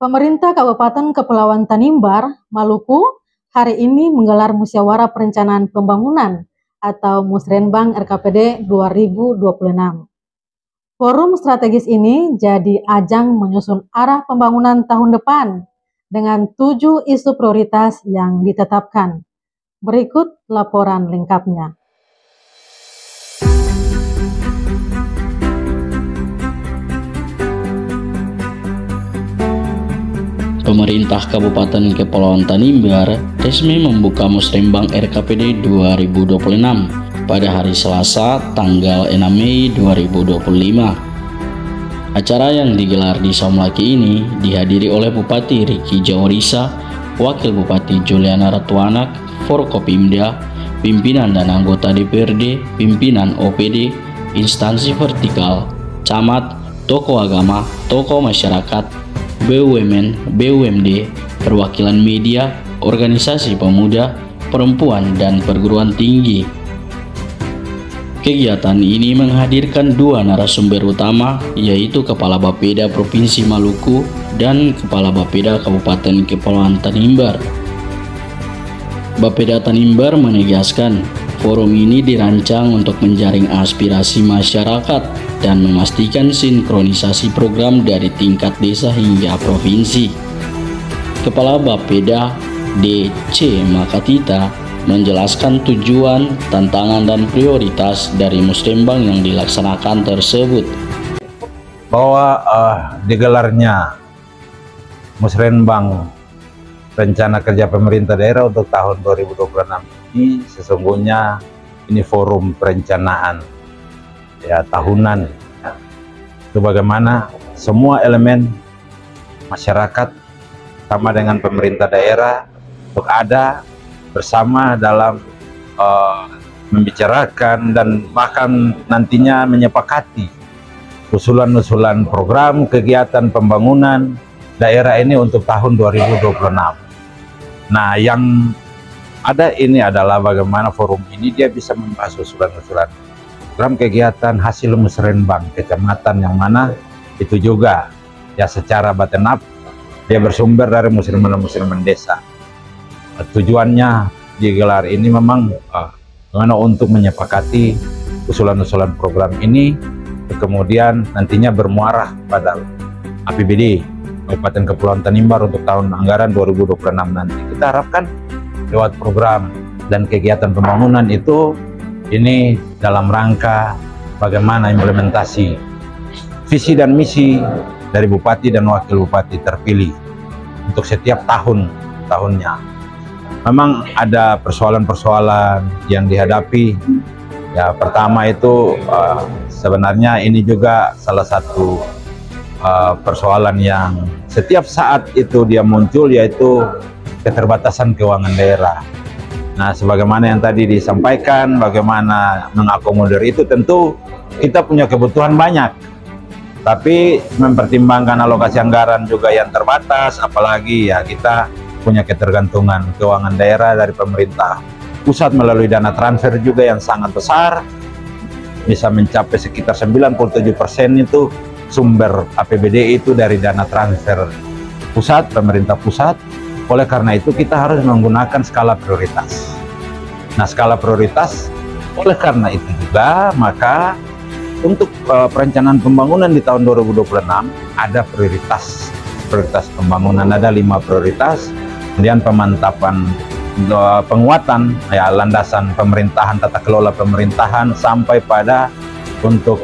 Pemerintah Kabupaten Kepulauan Tanimbar, Maluku, hari ini menggelar Musyawarah Perencanaan Pembangunan atau Musrenbang RKPD 2026. Forum strategis ini jadi ajang menyusun arah pembangunan tahun depan dengan 7 isu prioritas yang ditetapkan. Berikut laporan lengkapnya. Pemerintah Kabupaten Kepulauan Tanimbar resmi membuka Musrenbang RKPD 2026 pada hari Selasa tanggal 6 Mei 2025. Acara yang digelar di Somlaki ini dihadiri oleh Bupati Riki Jawarisa, Wakil Bupati Juliana Ratuanak, Forkopimda, pimpinan dan anggota DPRD, pimpinan OPD, instansi vertikal, camat, tokoh agama, tokoh masyarakat, BUMN, BUMD, perwakilan media, organisasi pemuda, perempuan, dan perguruan tinggi. Kegiatan ini menghadirkan 2 narasumber utama, yaitu Kepala Bapeda Provinsi Maluku dan Kepala Bapeda Kabupaten Kepulauan Tanimbar. Bapeda Tanimbar menegaskan, forum ini dirancang untuk menjaring aspirasi masyarakat dan memastikan sinkronisasi program dari tingkat desa hingga provinsi. Kepala Bapeda DC Makatita menjelaskan tujuan, tantangan, dan prioritas dari Musrenbang yang dilaksanakan tersebut. Bahwa digelarnya Musrenbang Rencana Kerja Pemerintah Daerah untuk tahun 2026 ini sesungguhnya ini forum perencanaan ya tahunan, itu bagaimana semua elemen masyarakat sama dengan pemerintah daerah untuk ada bersama dalam membicarakan dan bahkan nantinya menyepakati usulan-usulan program kegiatan pembangunan daerah ini untuk tahun 2026. Nah, yang ada ini adalah bagaimana forum ini dia bisa membahas usulan-usulan program kegiatan hasil Musrenbang kecamatan, yang mana itu juga ya secara bottom up dia bersumber dari musrenbang desa. Tujuannya digelar ini memang bagaimana untuk menyepakati usulan-usulan program ini, kemudian nantinya bermuarah pada APBD Kabupaten Kepulauan Tanimbar untuk tahun anggaran 2026 nanti. Kita harapkan lewat program dan kegiatan pembangunan itu ini dalam rangka bagaimana implementasi visi dan misi dari Bupati dan Wakil Bupati terpilih untuk setiap tahunnya. Memang ada persoalan-persoalan yang dihadapi. Ya, pertama itu sebenarnya ini juga salah satu persoalan yang setiap saat itu dia muncul, yaitu keterbatasan keuangan daerah. Nah, sebagaimana yang tadi disampaikan, bagaimana mengakomodir itu, tentu kita punya kebutuhan banyak, tapi mempertimbangkan alokasi anggaran juga yang terbatas, apalagi ya kita punya ketergantungan keuangan daerah dari pemerintah pusat melalui dana transfer juga yang sangat besar, bisa mencapai sekitar 97% itu sumber APBD itu dari dana transfer pusat, pemerintah pusat. Oleh karena itu kita harus menggunakan skala prioritas. Nah, skala prioritas oleh karena itu juga maka untuk perencanaan pembangunan di tahun 2026 ada prioritas pembangunan, ada 5 prioritas. Kemudian pemantapan penguatan ya landasan pemerintahan, tata kelola pemerintahan, sampai pada untuk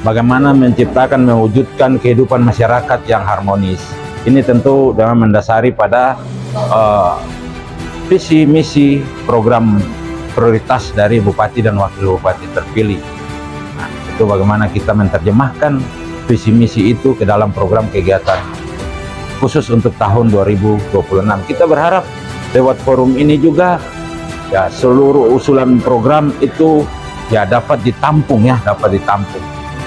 bagaimana menciptakan, mewujudkan kehidupan masyarakat yang harmonis. Ini tentu dengan mendasari pada visi misi program prioritas dari Bupati dan Wakil Bupati terpilih. Nah, itu bagaimana kita menerjemahkan visi misi itu ke dalam program kegiatan khusus untuk tahun 2026. Kita berharap lewat forum ini juga ya seluruh usulan program itu ya dapat ditampung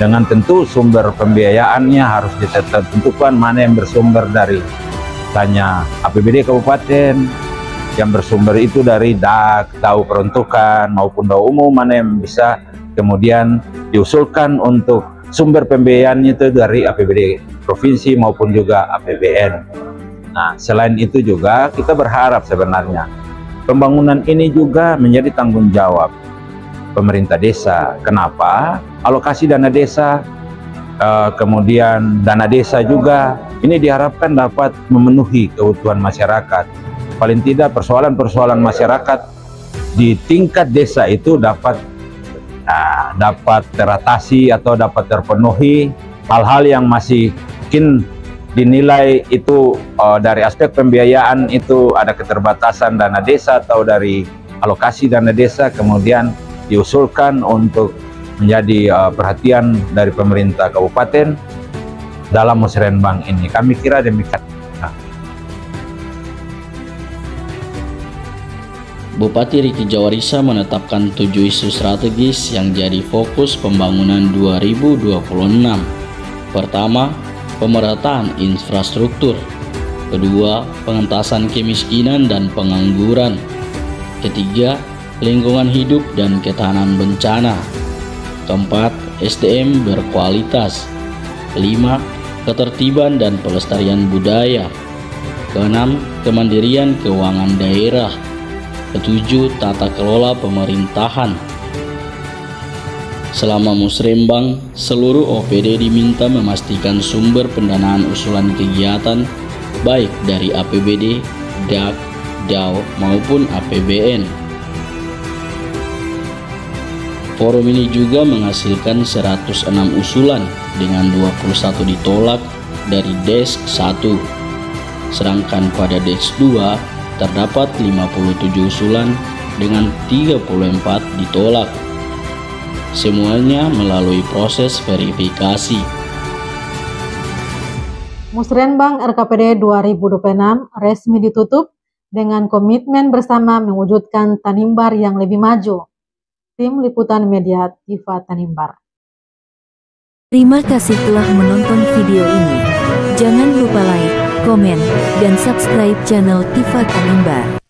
dengan tentu sumber pembiayaannya harus ditentukan, mana yang bersumber dari tanya APBD kabupaten, yang bersumber itu dari DAK, tahu peruntukan maupun tahu umum, mana yang bisa kemudian diusulkan untuk sumber pembiayaannya itu dari APBD provinsi maupun juga APBN. Nah, selain itu juga kita berharap sebenarnya pembangunan ini juga menjadi tanggung jawab pemerintah desa. Kenapa? Alokasi dana desa, kemudian dana desa juga, ini diharapkan dapat memenuhi kebutuhan masyarakat. Paling tidak persoalan-persoalan masyarakat di tingkat desa itu dapat teratasi atau dapat terpenuhi. Hal-hal yang masih mungkin dinilai itu dari aspek pembiayaan itu ada keterbatasan dana desa atau dari alokasi dana desa, kemudian diusulkan untuk menjadi perhatian dari pemerintah kabupaten dalam musrenbang ini. Kami kira demikian. Bupati Riki Jawarisa menetapkan 7 isu strategis yang jadi fokus pembangunan 2026. Pertama, pemerataan infrastruktur. Kedua, pengentasan kemiskinan dan pengangguran. Ketiga, lingkungan hidup dan ketahanan bencana. Keempat, SDM berkualitas. 5, ketertiban dan pelestarian budaya. Keenam, kemandirian keuangan daerah. Ketujuh, tata kelola pemerintahan. Selama musrembang, seluruh OPD diminta memastikan sumber pendanaan usulan kegiatan baik dari APBD, DAK, DAO maupun APBN. Forum ini juga menghasilkan 106 usulan dengan 21 ditolak dari DES 1. Sedangkan pada DES 2 terdapat 57 usulan dengan 34 ditolak. Semuanya melalui proses verifikasi. Musrenbang RKPD 2026 resmi ditutup dengan komitmen bersama mewujudkan Tanimbar yang lebih maju. Tim Liputan Media Tifa Tanimbar. Terima kasih telah menonton video ini. Jangan lupa like, komen, dan subscribe channel Tifa Tanimbar.